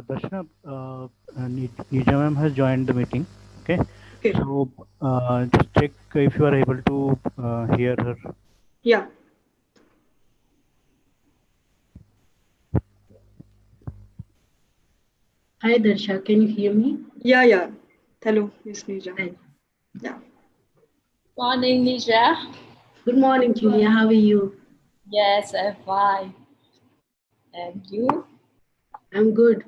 Darshana, Nija ma'am has joined the meeting. Okay. Okay. So just check if you are able to hear her. Yeah. Hi Darsha, can you hear me? Yeah. Hello, Miss Nija. Hi. Yeah. Morning, Nisha. Good morning, Julia. How are you? Yes, I'm fine. And you? I'm good.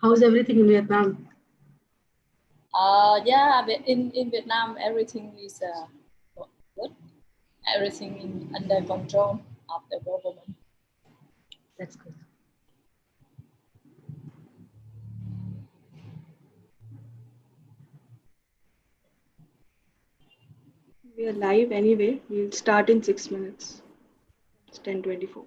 How's everything in Vietnam? Yeah, but in Vietnam, everything is good. Everything under control of the government. That's good. We are live anyway. We'll start in 6 minutes. It's 10:24.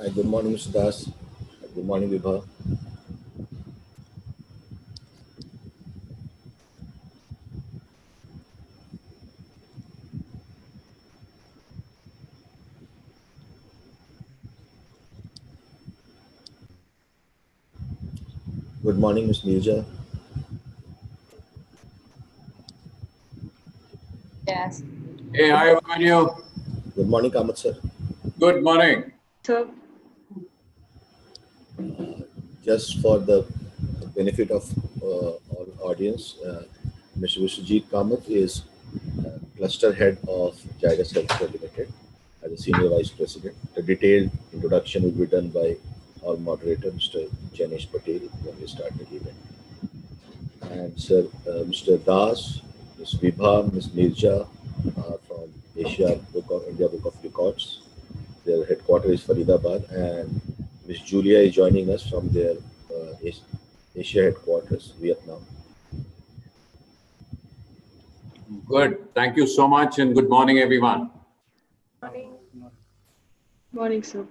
Hi, good morning, Mr. Das. Good morning, Vibha. Good morning, Ms. Nirja. Yes. Hey, hi, Abhimanyu. Good morning, Kamath sir. Good morning. So, Just for the benefit of all audience, Mr. Vishwajit Kamath is cluster head of Zydus Healthcare Limited as a senior vice president. The detailed introduction will be done by our moderator, Mr. Janesh Patel, when we start the event. And sir, Mr. Das, Ms. Vibha, Ms. Nirja from India Book of Records. Their headquarters is Faridabad, and Ms. Julia is joining us from their Asia headquarters, Vietnam. Good. Thank you so much, and good morning, everyone. Morning. Morning, sir.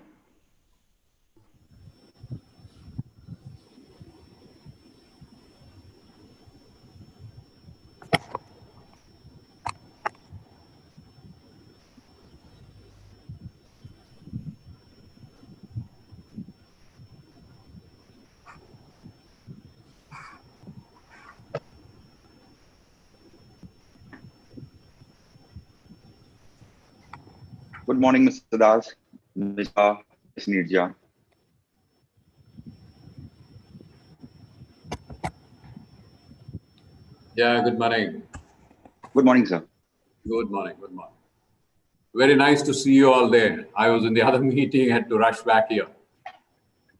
Good morning, Mr. Das, Mr. Ms. Nirja. Yeah, good morning. Good morning, sir. Good morning. Good morning. Very nice to see you all there. I was in the other meeting, had to rush back here.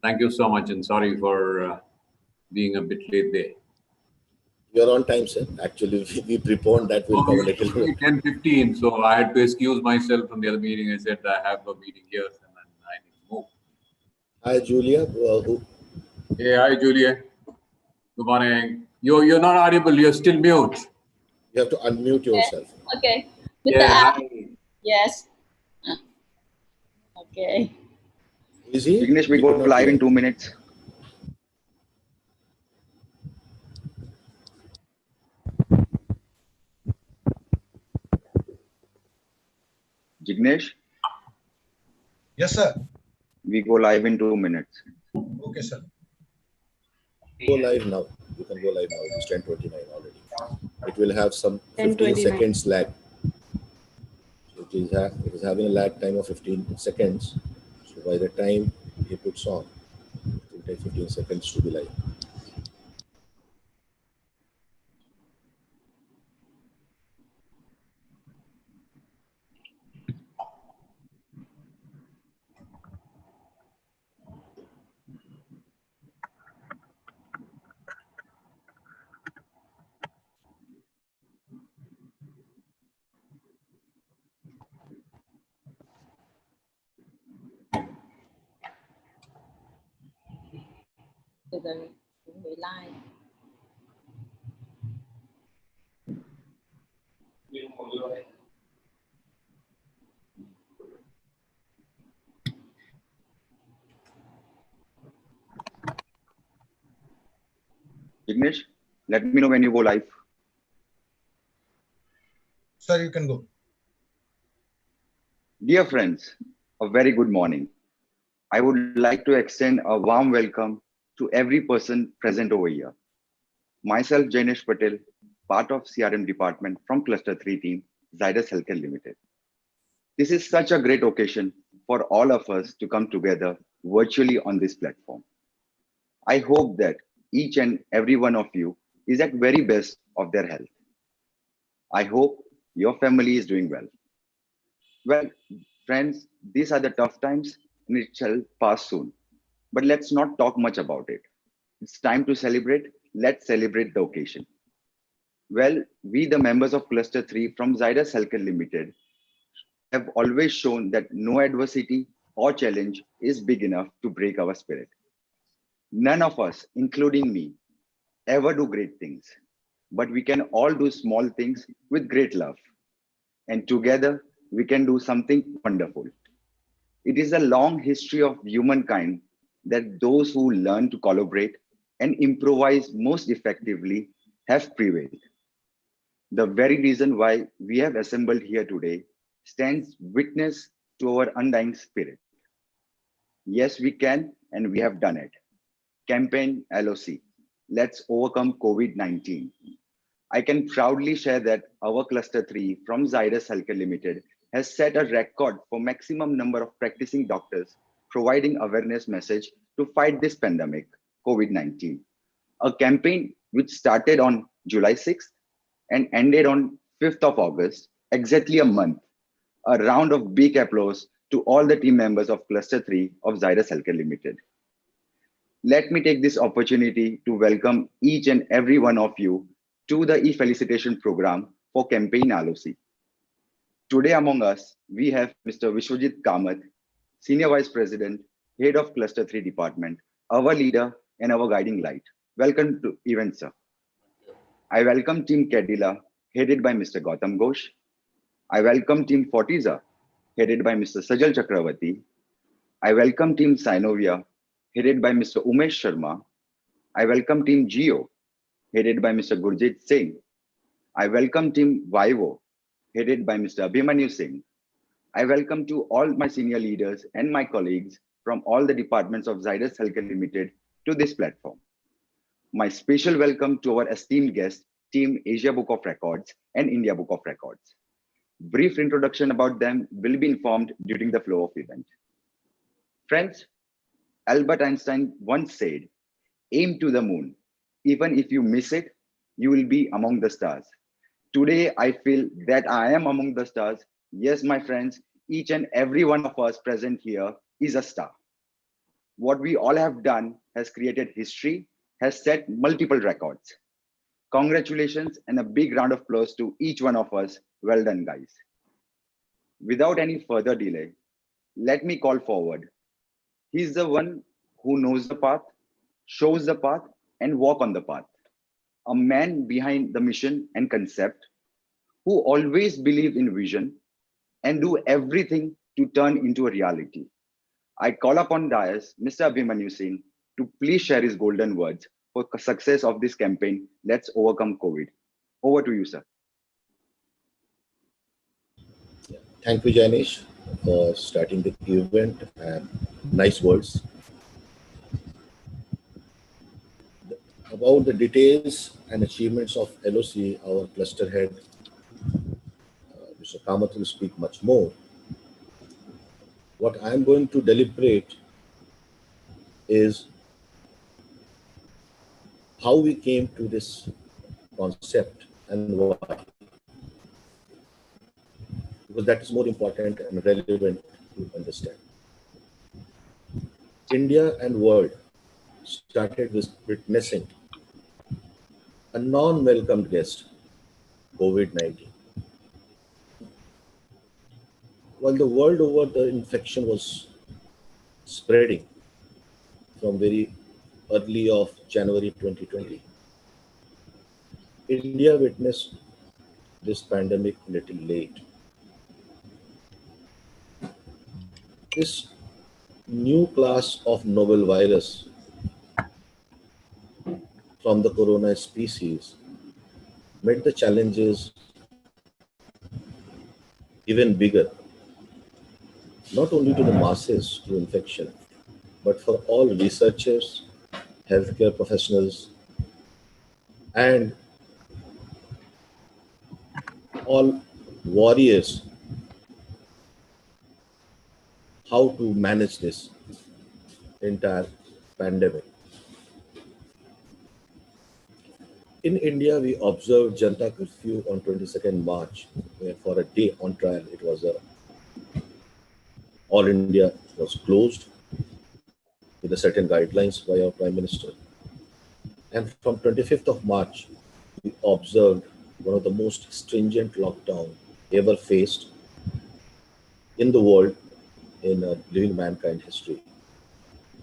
Thank you so much and sorry for being a bit late there. You're on time, sir. Actually, we preponed that we'll come a little bit. 10:15, so I had to excuse myself from the other meeting. I said I have a meeting here and then I need to move. Hi, Julia. Hey, hi, Julia. Good morning. You're not audible. You're still mute. You have to unmute yourself. Okay. Yeah, hi. Yes. Okay. Is he? Vignesh, we go Not live here. in 2 minutes. Jignesh, Yes, sir. we go live in 2 minutes. Okay, sir. Go live now. You can go live now. It is 10:29 already. It will have some 15 10:29. seconds lag. So it is having a lag time of 15 seconds. So by the time he puts on, it will take 15 seconds to be live. Từ từ chuẩn bị live. Jignesh, let me know when you go live. Sir, you can go. Dear friends, a very good morning. I would like to extend a warm welcome to every person present over here. Myself, Jainesh Patel, part of CRM department from Cluster 3 team, Zydus Healthcare Limited. This is such a great occasion for all of us to come together virtually on this platform. I hope that each and every one of you is at very best of their health. I hope your family is doing well. Well, friends, these are the tough times and it shall pass soon. But let's not talk much about it. It's time to celebrate. Let's celebrate the occasion. Well, we, the members of Cluster 3 from Zydus Healthcare Limited, have always shown that no adversity or challenge is big enough to break our spirit. None of us, including me, ever do great things, but we can all do small things with great love. And together, we can do something wonderful. It is a long history of humankind that those who learn to collaborate and improvise most effectively have prevailed. The very reason why we have assembled here today stands witness to our undying spirit. Yes, we can, and we have done it. Campaign LOC, Let's Overcome COVID-19. I can proudly share that our Cluster 3 from Zydus Healthcare Limited has set a record for maximum number of practicing doctors providing awareness message to fight this pandemic, COVID-19. A campaign which started on July 6th and ended on 5th of August, exactly a month. A round of big applause to all the team members of Cluster 3 of Zydus Healthcare Limited. Let me take this opportunity to welcome each and every one of you to the e-felicitation program for Campaign LOC. Today among us, we have Mr. Vishwajit Kamath, Senior Vice President, Head of Cluster 3 Department, our leader and our guiding light. Welcome to event, sir. I welcome Team Cadila, headed by Mr. Gautam Ghosh. I welcome Team Fortiza, headed by Mr. Sajal Chakravarti. I welcome Team Synovia, headed by Mr. Umesh Sharma. I welcome Team Geo, headed by Mr. Gurjit Singh. I welcome Team Vivo, headed by Mr. Abhimanyu Singh. I welcome to all my senior leaders and my colleagues from all the departments of Zydus Healthcare Limited to this platform. My special welcome to our esteemed guests, Team Asia Book of Records and India Book of Records. Brief introduction about them will be informed during the flow of event. Friends, Albert Einstein once said, aim to the moon. Even if you miss it, you will be among the stars. Today, I feel that I am among the stars. Yes, my friends, each and every one of us present here is a star. What we all have done has created history, has set multiple records. Congratulations and a big round of applause to each one of us. Well done, guys. Without any further delay, let me call forward. He's the one who knows the path, shows the path, and walk on the path. A man behind the mission and concept, who always believe in vision and do everything to turn into a reality. I call upon Dais, Mr. Abhimanyu Singh, to please share his golden words for success of this campaign. Let's overcome COVID. Over to you, sir. Thank you, Janish, for starting the event and nice words. About the details and achievements of LOC, our cluster head, Mr. Kamath, will speak much more. What I am going to deliberate is how we came to this concept and why. Because that is more important and relevant to understand. India and world started with witnessing a non-welcomed guest, COVID-19. While the world over, the infection was spreading from very early of January 2020. India witnessed this pandemic little late. This new class of novel virus from the corona species made the challenges even bigger, not only to the masses through infection, but for all researchers, healthcare professionals, and all warriors, how to manage this entire pandemic. In India, we observed Janta curfew on 22nd March, where for a day on trial, it was all India was closed with a certain guidelines by our Prime Minister. And from 25th of March, we observed one of the most stringent lockdown ever faced in the world in living mankind history.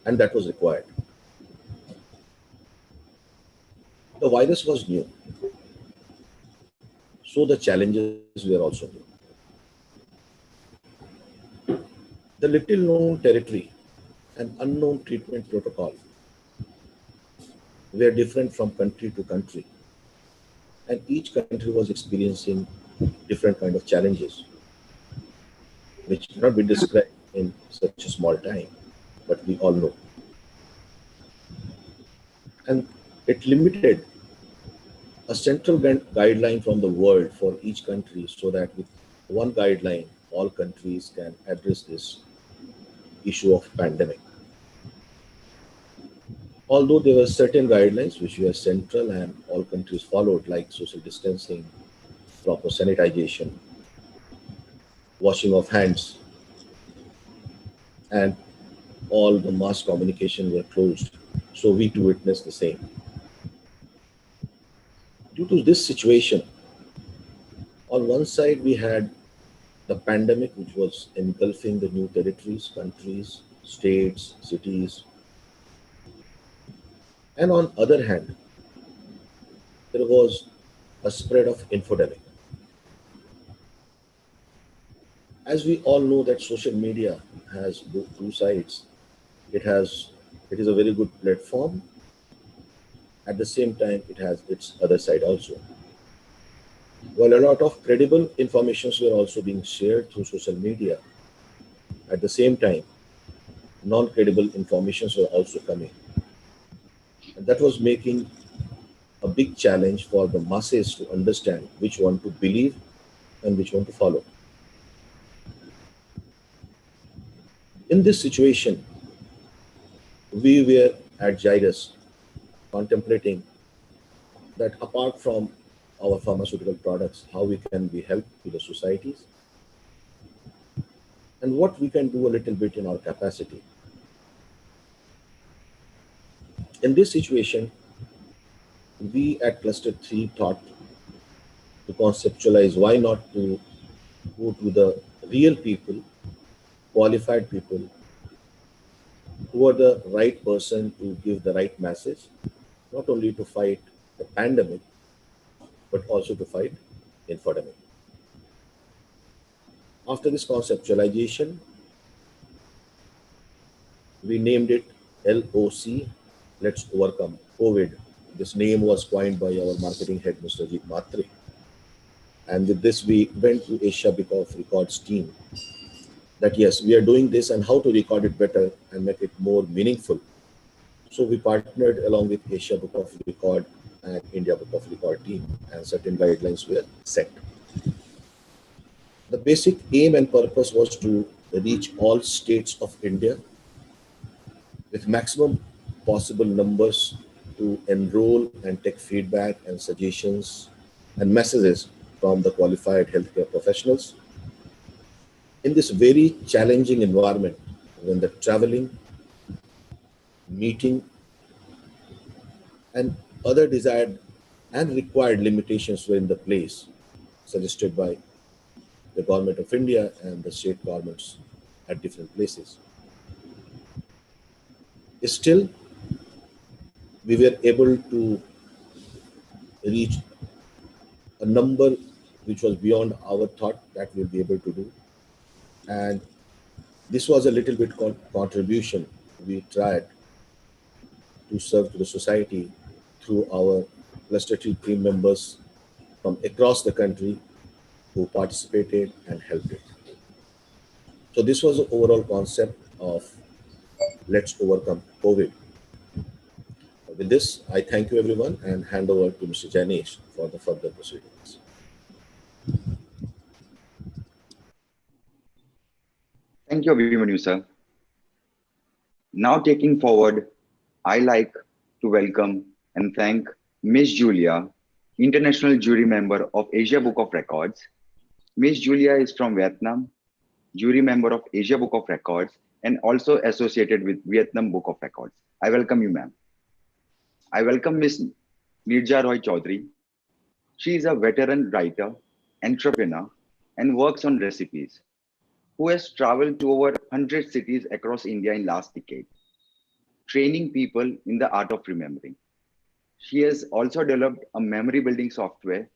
And that was required. The virus was new, so the challenges were also new. The little known territory and unknown treatment protocol were different from country to country, and each country was experiencing different kind of challenges, which cannot be described in such a small time, but we all know. And it limited a central guideline from the world for each country, so that with one guideline, all countries can address this issue of pandemic. Although there were certain guidelines which were central and all countries followed, like social distancing, proper sanitization, washing of hands, and all the mass communication were closed. So we too witnessed the same. Due to this situation, on one side we had the pandemic, which was engulfing the new territories, countries, states, cities. And on other hand, there was a spread of infodemic. As we all know that social media has two sides. It is a very good platform. At the same time, it has its other side also. While a lot of credible informations were also being shared through social media, at the same time, non-credible informations were also coming. And that was making a big challenge for the masses to understand which one to believe and which one to follow. In this situation, we were at Gyrus contemplating that apart from our pharmaceutical products, how we can be help to the societies and what we can do a little bit in our capacity. In this situation, we at Cluster 3 thought to conceptualize why not to go to the real people, qualified people, who are the right person to give the right message, not only to fight the pandemic, but also to fight infodemic. After this conceptualization, we named it LOC, Let's Overcome COVID. This name was coined by our marketing head, Mr. Jeet Matre. And with this, we went to Asia Book of Records team that yes, we are doing this and how to record it better and make it more meaningful. So we partnered along with Asia Book of Record and India Book of Record team, and certain guidelines were set. The basic aim and purpose was to reach all states of India with maximum possible numbers to enroll and take feedback and suggestions and messages from the qualified healthcare professionals. In this very challenging environment, when the traveling, meeting, and other desired and required limitations were in the place suggested by the government of India and the state governments at different places. Still, we were able to reach a number which was beyond our thought that we'll be able to do. And this was a little bit contribution we tried to serve to the society through our Cluster 3 team members from across the country who participated and helped it. So this was the overall concept of Let's Overcome COVID. With this, I thank you everyone and hand over to Mr. Janish for the further proceedings. Thank you, Abhimanyu, sir. Now taking forward, I like to welcome and thank Miss Julia, International Jury Member of Asia Book of Records. Miss Julia is from Vietnam, Jury Member of Asia Book of Records, and also associated with Vietnam Book of Records. I welcome you, ma'am. I welcome Miss Nirja Roy Chaudhary. She is a veteran writer, entrepreneur, and works on recipes, who has traveled to over 100 cities across India in last decade, training people in the art of remembering. She has also developed a memory building software.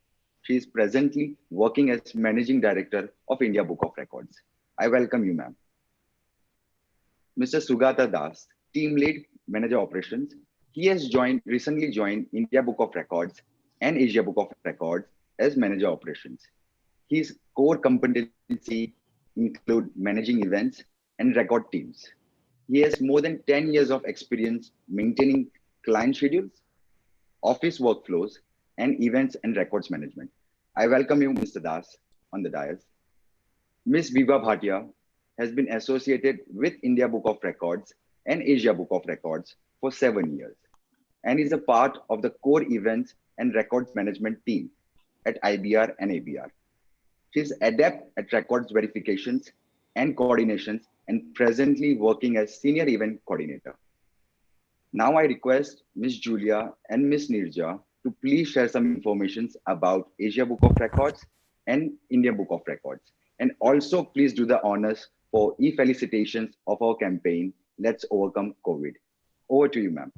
She is presently working as Managing Director of India Book of Records. I welcome you, ma'am. Mr. Sugata Das, Team Lead, Manager Operations. He has recently joined India Book of Records and Asia Book of Records as Manager Operations. His core competency include managing events and record teams. He has more than 10 years of experience maintaining client schedules, office workflows, and events and records management. I welcome you, Mr. Das, on the dais. Ms. Viva Bhatia has been associated with India Book of Records and Asia Book of Records for 7 years and is a part of the core events and records management team at IBR and ABR. She is adept at records verifications and coordinations and presently working as Senior Event Coordinator. Now I request Ms. Julia and Ms. Nirja to please share some information about Asia Book of Records and India Book of Records. And also please do the honors for e-felicitations of our campaign, Let's Overcome COVID. Over to you, ma'am.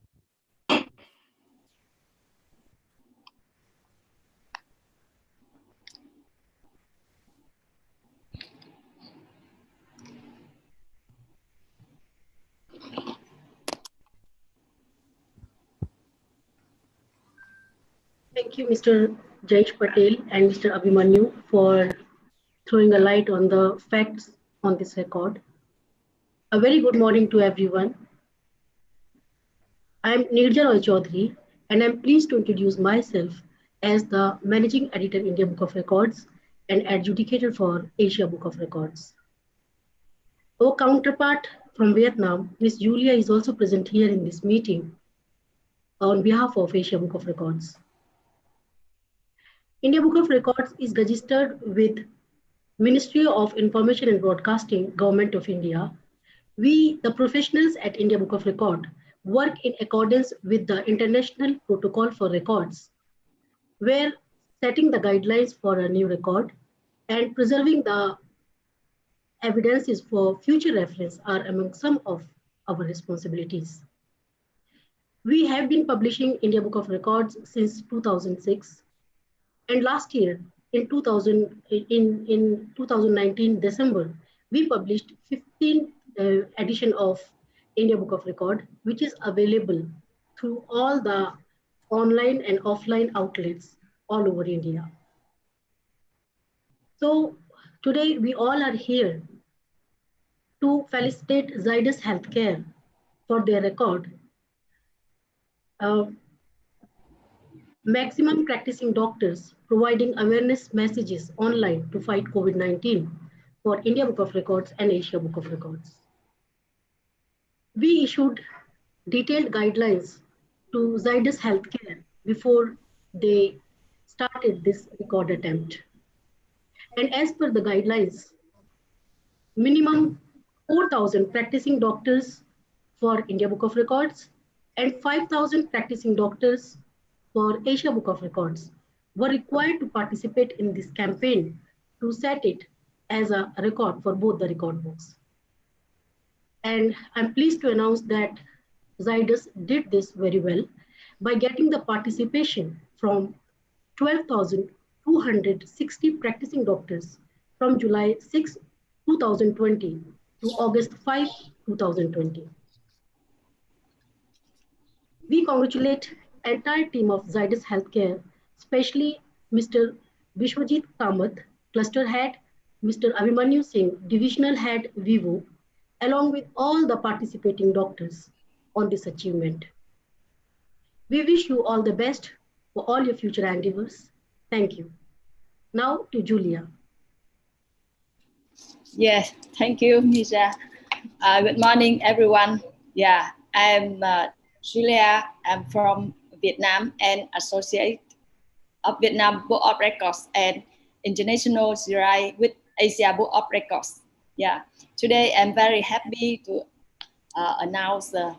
Thank you, Mr. Jayesh Patel and Mr. Abhimanyu, for throwing a light on the facts on this record. A very good morning to everyone. I am Nirja Roy Chaudhary, and I'm pleased to introduce myself as the Managing Editor, India Book of Records, and Adjudicator for Asia Book of Records. Our counterpart from Vietnam, Ms. Julia, is also present here in this meeting on behalf of Asia Book of Records. India Book of Records is registered with Ministry of Information and Broadcasting, Government of India. We, the professionals at India Book of Record, work in accordance with the International Protocol for Records, where setting the guidelines for a new record and preserving the evidences for future reference are among some of our responsibilities. We have been publishing India Book of Records since 2006, and last year, in 2019 December, we published 15th edition of India Book of Record, which is available through all the online and offline outlets all over India. So today we all are here to felicitate Zydus Healthcare for their record. Maximum practicing doctors providing awareness messages online to fight COVID-19 for India Book of Records and Asia Book of Records. We issued detailed guidelines to Zydus Healthcare before they started this record attempt. And as per the guidelines, minimum 4,000 practicing doctors for India Book of Records and 5,000 practicing doctors for Asia Book of Records were required to participate in this campaign to set it as a record for both the record books. And I'm pleased to announce that Zydus did this very well by getting the participation from 12,260 practicing doctors from July 6, 2020 to August 5, 2020. We congratulate entire team of Zydus Healthcare, especially Mr. Vishwajit Kamath, Cluster Head, Mr. Abhimanyu Singh, Divisional Head, Vivo, along with all the participating doctors on this achievement. We wish you all the best for all your future endeavors. Thank you. Now to Julia. Yes, thank you, Nisha. Good morning, everyone. Yeah, I'm Julia. I'm from Vietnam and Associate of Vietnam Book of Records and International Series with Asia Book of Records. Yeah, today I'm very happy to announce the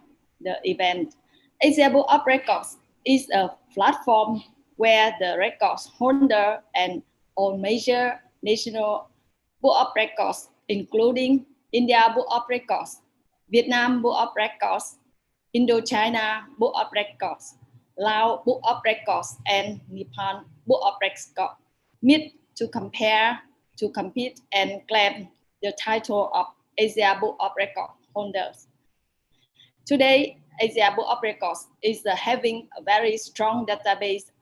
event. Asia Book of Records is a platform where the records holder and all major national Book of Records, including India Book of Records, Vietnam Book of Records, Indochina Book of Records, Laos Book of Records, and Nippon Book of Records meet to compare, to compete, and claim the title of Asia Book of Records holders. Today, Asia Book of Records is having a very strong database,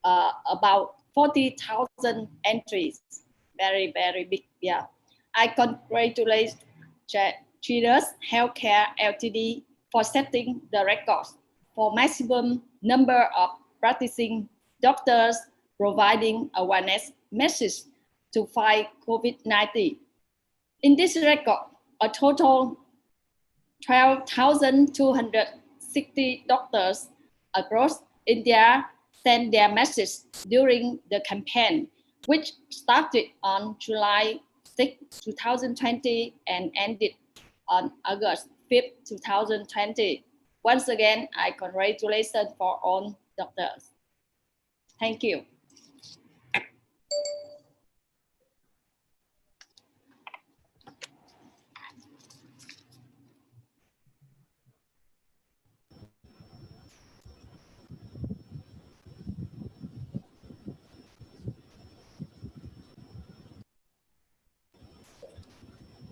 about 40,000 entries, very, very big. Yeah, I congratulate Zydus Healthcare Ltd for setting the records for maximum number of practicing doctors providing awareness message to fight COVID-19. In this record, a total 12,260 doctors across India sent their message during the campaign, which started on July 6, 2020 and ended on August 5, 2020. Once again, I congratulate for all doctors. Thank you.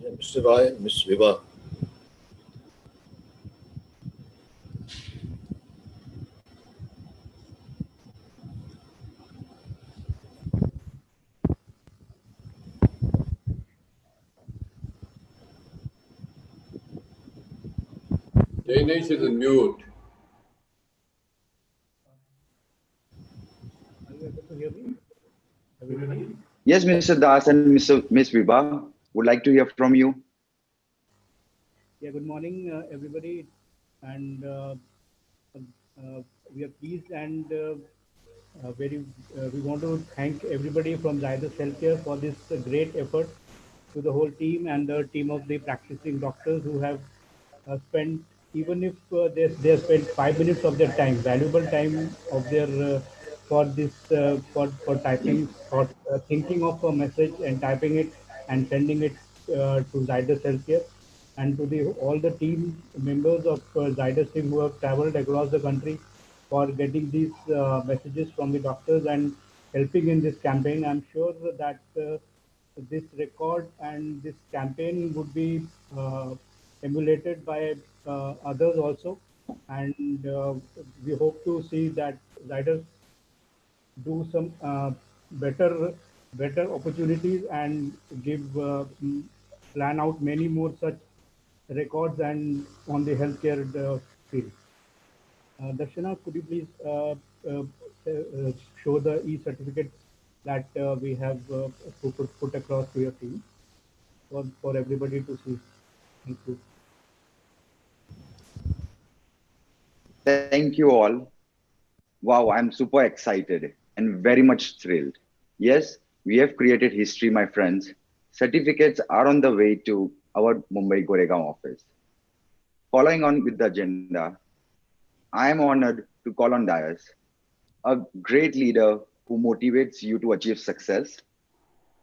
Yeah, Mr. Roy, Ms. Viva. Jainesh is in mute. Are you able to hear me? Everybody? Yes, Mr. Das and Miss Vibha, would like to hear from you. Yeah, good morning, everybody. And we are pleased and we want to thank everybody from Zydus Healthcare for this great effort, to the whole team and the team of the practicing doctors who have spent, even if they have spent 5 minutes of their time, valuable time of their for this for typing or thinking of a message and typing it and sending it to Zydus Healthcare, and to the all the team members of Zydus team who have traveled across the country for getting these messages from the doctors and helping in this campaign. I'm sure that this record and this campaign would be emulated by others also, and we hope to see that Zydus do some better opportunities and give plan out many more such records and on the healthcare field. Darshana, could you please show the e-certificate that we have put across to your team for everybody to see? Thank you. Thank you all. Wow, I'm super excited and very much thrilled. Yes, we have created history, my friends. Certificates are on the way to our Mumbai Goregaon office. Following on with the agenda, I am honored to call on Dias, a great leader who motivates you to achieve success.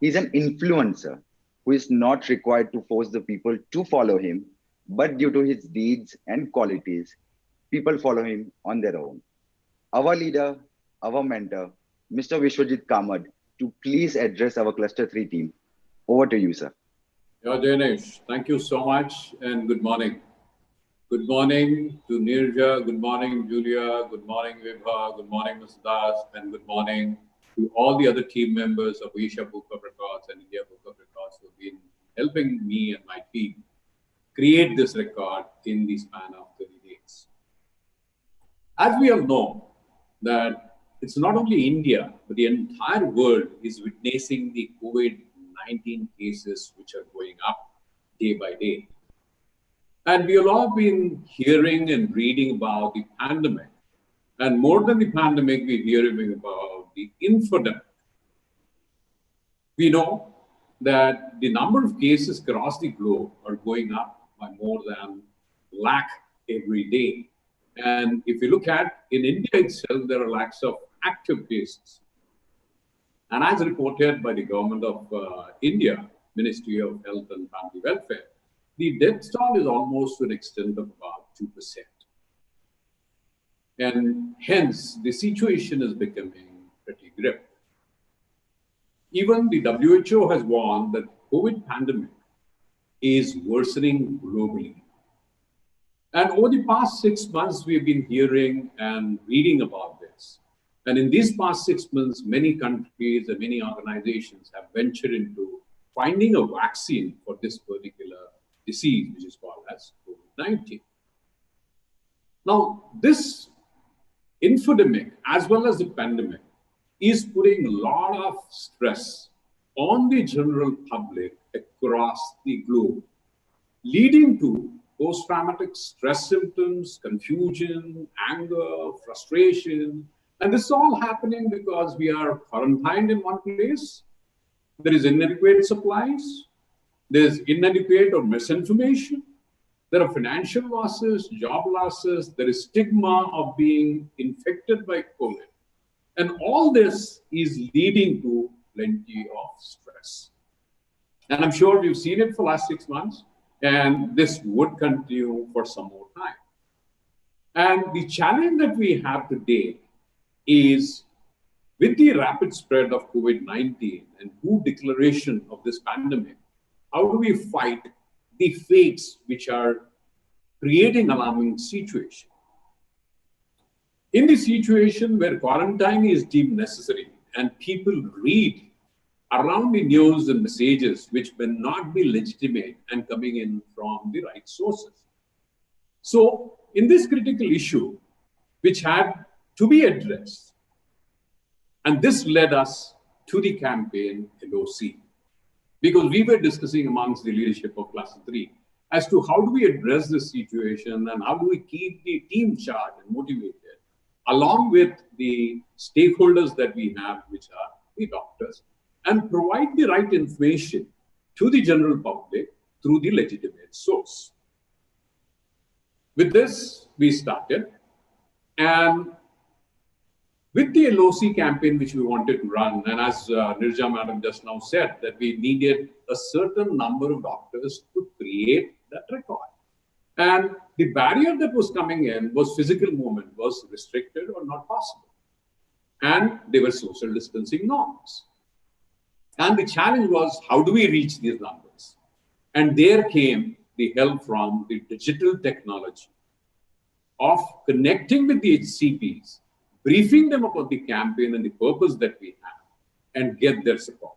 He's an influencer who is not required to force the people to follow him, but due to his deeds and qualities, people follow him on their own. Our leader, our mentor, Mr. Vishwajit Kamath, to please address our Cluster 3 team. Over to you, sir. Yeah, Jainesh, thank you so much and good morning. Good morning to Nirja, good morning Julia, good morning Vibha, good morning Mr. Das, and good morning to all the other team members of Asia Book of Records and India Book of Records who have been helping me and my team create this record in the span of 30 days. As we all know, that it's not only India, but the entire world is witnessing the COVID-19 cases which are going up day by day. And we have all been hearing and reading about the pandemic. And more than the pandemic, we're hearing about the infodemic. We know that the number of cases across the globe are going up by more than 1 lakh every day. And if you look at in India itself, there are lakhs of active cases. And as reported by the government of India, Ministry of Health and Family Welfare, the death toll is almost to an extent of about 2%. And hence, the situation is becoming pretty grim. Even the WHO has warned that COVID pandemic is worsening globally. And over the past 6 months, we've been hearing and reading about this. And in these past 6 months, many countries and many organizations have ventured into finding a vaccine for this particular disease, which is called as COVID-19. Now, this infodemic, as well as the pandemic, is putting a lot of stress on the general public across the globe, leading to post-traumatic stress symptoms, confusion, anger, frustration. And this is all happening because we are quarantined in one place. There is inadequate supplies. There's inadequate or misinformation. There are financial losses, job losses. There is stigma of being infected by COVID. And all this is leading to plenty of stress. And I'm sure we've seen it for the last 6 months. And this would continue for some more time. And the challenge that we have today is with the rapid spread of COVID-19 and WHO declaration of this pandemic, how do we fight the fates which are creating alarming situation? In the situation where quarantine is deemed necessary and people read around the news and messages which may not be legitimate and coming in from the right sources. So in this critical issue, which had to be addressed, and this led us to the campaign LOC, because we were discussing amongst the leadership of Cluster 3 as to how do we address this situation and how do we keep the team charged and motivated, along with the stakeholders that we have, which are the doctors, and provide the right information to the general public through the legitimate source. With this, we started, and with the LOC campaign which we wanted to run, and as Nirja Madam just now said, that we needed a certain number of doctors to create that record. And the barrier that was coming in was physical movement was restricted or not possible. And there were social distancing norms. And the challenge was, how do we reach these numbers? And there came the help from the digital technology of connecting with the HCPs, briefing them about the campaign and the purpose that we have, and get their support.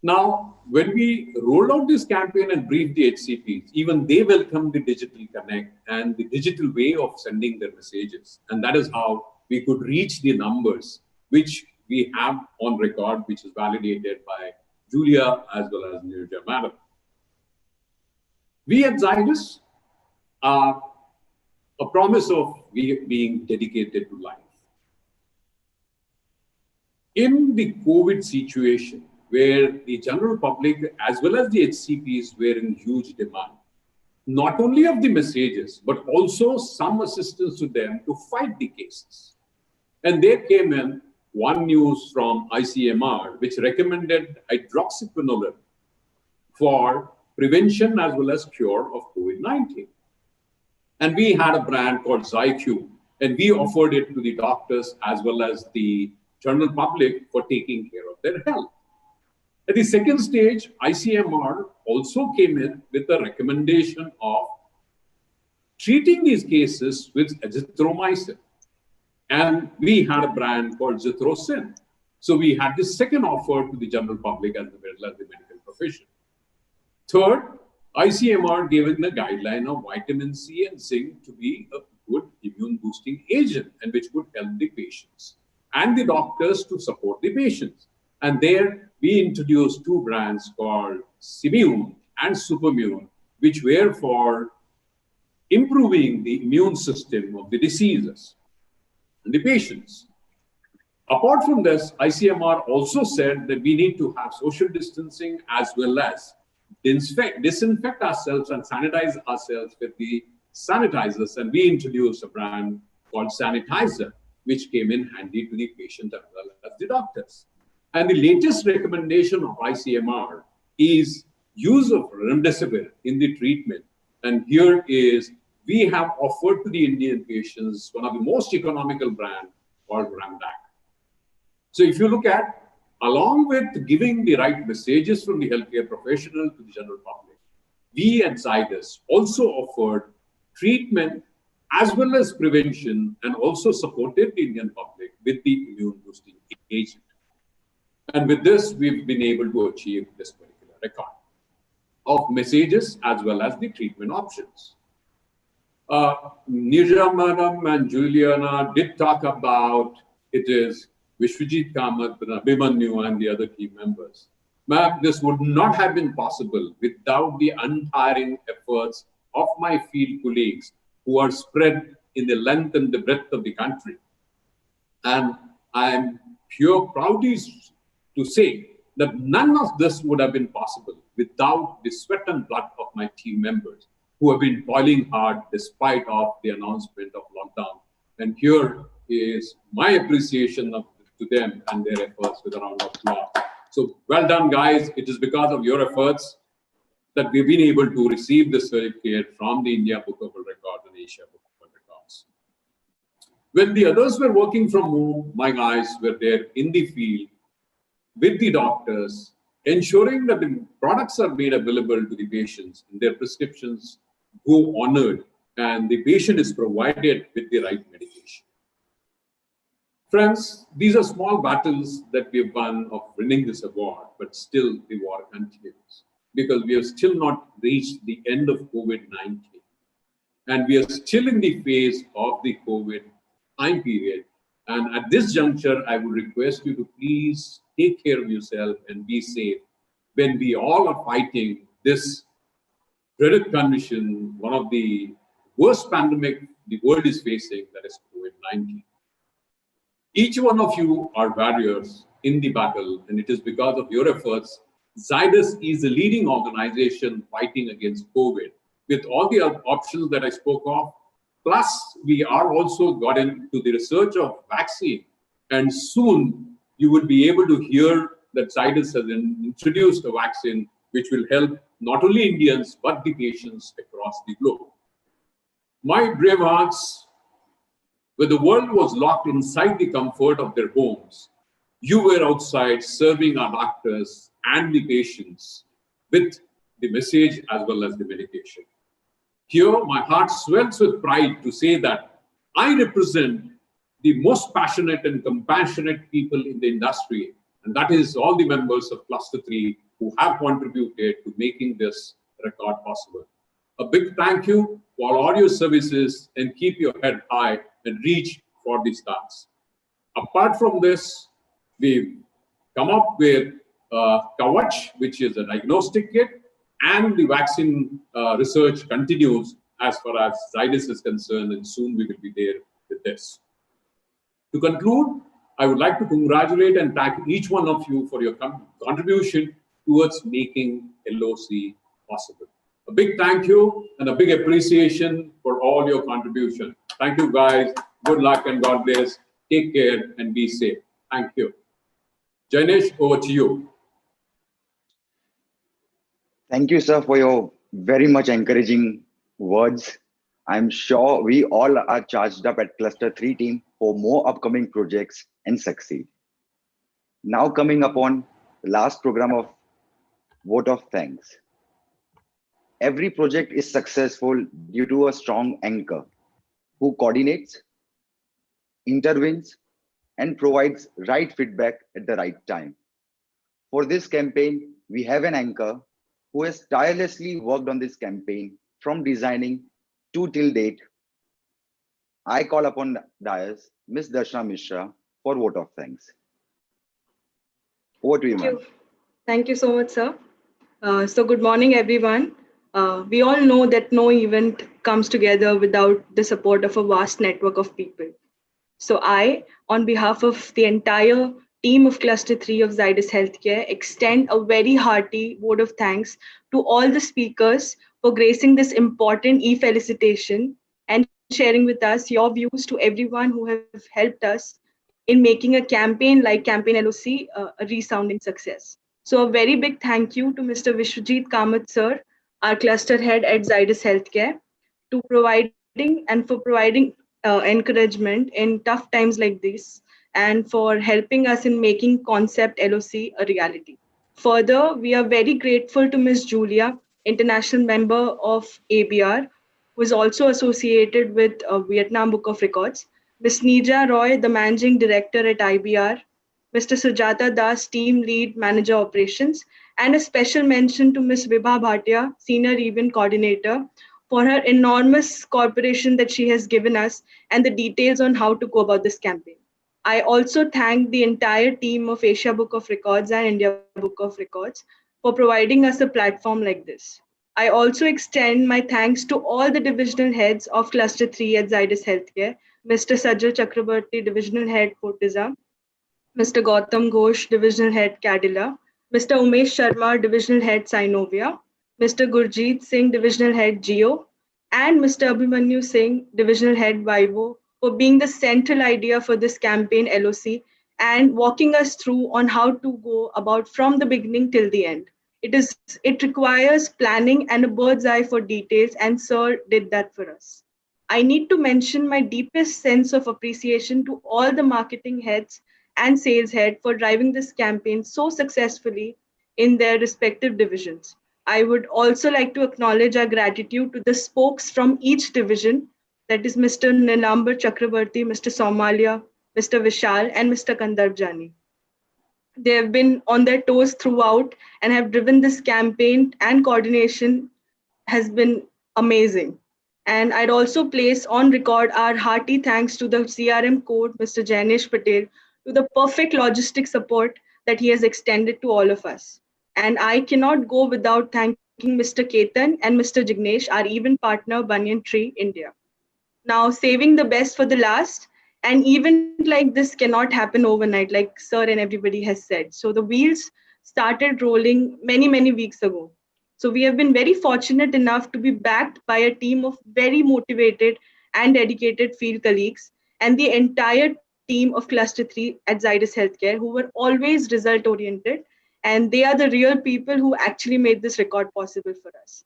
Now, when we rolled out this campaign and briefed the HCPs, even they welcomed the digital connect and the digital way of sending their messages. And that is how we could reach the numbers which we have on record, which is validated by Julia as well as Nirja Madam. We at Zydus are a promise of being dedicated to life. In the COVID situation, where the general public as well as the HCPs were in huge demand, not only of the messages, but also some assistance to them to fight the cases. And there came in one news from ICMR, which recommended hydroxyquinoline for prevention as well as cure of COVID-19. And we had a brand called ZyQ, and we offered it to the doctors as well as the general public for taking care of their health. At the second stage, ICMR also came in with a recommendation of treating these cases with azithromycin. And we had a brand called Zithrocin. So we had this second offer to the general public as well as the medical profession. Third, ICMR gave in a guideline of vitamin C and zinc to be a good immune boosting agent and which could help the patients and the doctors to support the patients. And there we introduced two brands called Simune and Supermune, which were for improving the immune system of the diseases and the patients. Apart from this, ICMR also said that we need to have social distancing as well as disinfect ourselves and sanitize ourselves with the sanitizers. And we introduced a brand called Sanitizer, which came in handy to the patient as well as the doctors. And the latest recommendation of ICMR is use of remdesivir in the treatment. And here is, we have offered to the Indian patients one of the most economical brands called Ramdac. So if you look at, along with giving the right messages from the healthcare professional to the general public, we at Zydus also offered treatment as well as prevention and also supported the Indian public with the immune boosting agent. And with this, we've been able to achieve this particular record of messages as well as the treatment options. Nirja Madam and Juliana did talk about it is Vishwajit Kamath, Abhimanyu, and the other key members. Ma'am, this would not have been possible without the untiring efforts of my field colleagues who are spread in the length and the breadth of the country. And I am proud to say that none of this would have been possible without the sweat and blood of my team members who have been toiling hard despite of the announcement of lockdown. And here is my appreciation to them and their efforts with a round of applause. So well done, guys. It is because of your efforts that we've been able to receive this certificate from the India Book of World Records and Asia Book of World Records. When the others were working from home, my guys were there in the field with the doctors, ensuring that the products are made available to the patients and their prescriptions go honored and the patient is provided with the right medication. Friends, these are small battles that we have won of winning this award, but still the war continues because we have still not reached the end of COVID-19. and we are still in the phase of the COVID time period. And at this juncture, I would request you to please take care of yourself and be safe when we all are fighting this dreaded condition, one of the worst pandemic the world is facing, that is COVID-19. Each one of you are warriors in the battle, and it is because of your efforts. Zydus is the leading organization fighting against COVID. With all the options that I spoke of, plus we are also got into the research of vaccine, and soon you would be able to hear that Zydus has introduced a vaccine which will help not only Indians but the patients across the globe. My brave hearts, when the world was locked inside the comfort of their homes, you were outside serving our doctors and the patients with the message as well as the medication. Here, my heart swells with pride to say that I represent the most passionate and compassionate people in the industry, and that is all the members of Cluster 3 who have contributed to making this record possible. A big thank you for all your services, and keep your head high and reach for the stars. Apart from this, we've come up with Kavach, which is a diagnostic kit, and the vaccine research continues as far as Zydus is concerned, and soon we will be there with this. To conclude, I would like to congratulate and thank each one of you for your contribution towards making LOC possible. A big thank you and a big appreciation for all your contribution. Thank you, guys. Good luck and God bless. Take care and be safe. Thank you. Jainesh, over to you. Thank you, sir, for your very much encouraging words. I'm sure we all are charged up at Cluster 3 team for more upcoming projects and succeed. Now coming upon the last program of Vote of Thanks. Every project is successful due to a strong anchor who coordinates, intervenes, and provides right feedback at the right time. For this campaign, we have an anchor who has tirelessly worked on this campaign from designing to till date. I call upon dais Ms. Darshana Mishra for Vote of Thanks. Over to you, ma'am. Thank you so much, sir. So good morning, everyone. We all know that no event comes together without the support of a vast network of people. So I, on behalf of the entire team of Cluster 3 of Zydus Healthcare, extend a very hearty vote of thanks to all the speakers for gracing this important e-felicitation and sharing with us your views, to everyone who have helped us in making a campaign like Campaign LOC a resounding success. So a very big thank you to Mr. Vishwajit Kamath, sir, our cluster head at Zydus Healthcare, for providing encouragement in tough times like this, and for helping us in making concept LOC a reality. Further, we are very grateful to Ms. Julia, international member of ABR, who is also associated with Vietnam Book of Records, Ms. Nija Roy, the managing director at IBR, Mr. Sujata Das, team lead manager operations, and a special mention to Ms. Vibha Bhatia, senior event coordinator, for her enormous cooperation that she has given us and the details on how to go about this campaign. I also thank the entire team of Asia Book of Records and India Book of Records for providing us a platform like this. I also extend my thanks to all the divisional heads of Cluster 3 at Zydus Healthcare, Mr. Sajal Chakrabarti, divisional head Fortiza, Mr. Gautam Ghosh, divisional head Cadila, Mr. Umesh Sharma, divisional head Synovia, Mr. Gurjeet Singh, divisional head Geo, and Mr. Abhimanyu Singh, divisional head Vivo, for being the central idea for this campaign LOC and walking us through on how to go about from the beginning till the end. It requires planning and a bird's eye for details, and sir did that for us. I need to mention my deepest sense of appreciation to all the marketing heads and sales head for driving this campaign so successfully in their respective divisions. I would also like to acknowledge our gratitude to the spokes from each division, that is Mr. Nilambar Chakrabarti, Mr. Somalia, Mr. Vishal, and Mr. Kandarp Jani. They have been on their toes throughout and have driven this campaign, and coordination has been amazing. And I'd also place on record our hearty thanks to the CRM code, Mr. Jainesh Patel, to the perfect logistic support that he has extended to all of us. And I cannot go without thanking Mr. Ketan and Mr. Jignesh, our event partner, Banyan Tree, India. Now, saving the best for the last, an event like this cannot happen overnight, like Sir and everybody has said. So the wheels started rolling many, many weeks ago. So we have been very fortunate enough to be backed by a team of very motivated and dedicated field colleagues and the entire team of Cluster 3 at Zydus Healthcare, who were always result oriented. And they are the real people who actually made this record possible for us.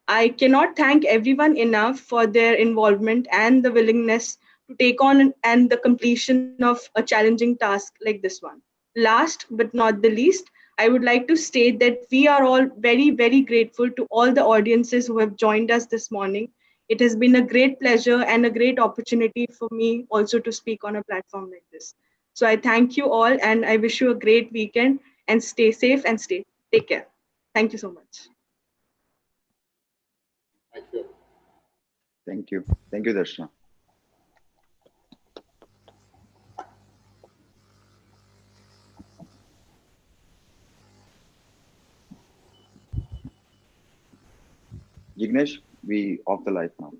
I cannot thank everyone enough for their involvement and the willingness to take on and the completion of a challenging task like this one. Last but not the least, I would like to state that we are all very, very grateful to all the audiences who have joined us this morning. It has been a great pleasure and a great opportunity for me also to speak on a platform like this. So I thank you all and I wish you a great weekend and stay safe and take care. Thank you so much. Thank you. Thank you. Thank you, Darshana. Jignesh, we off the live now.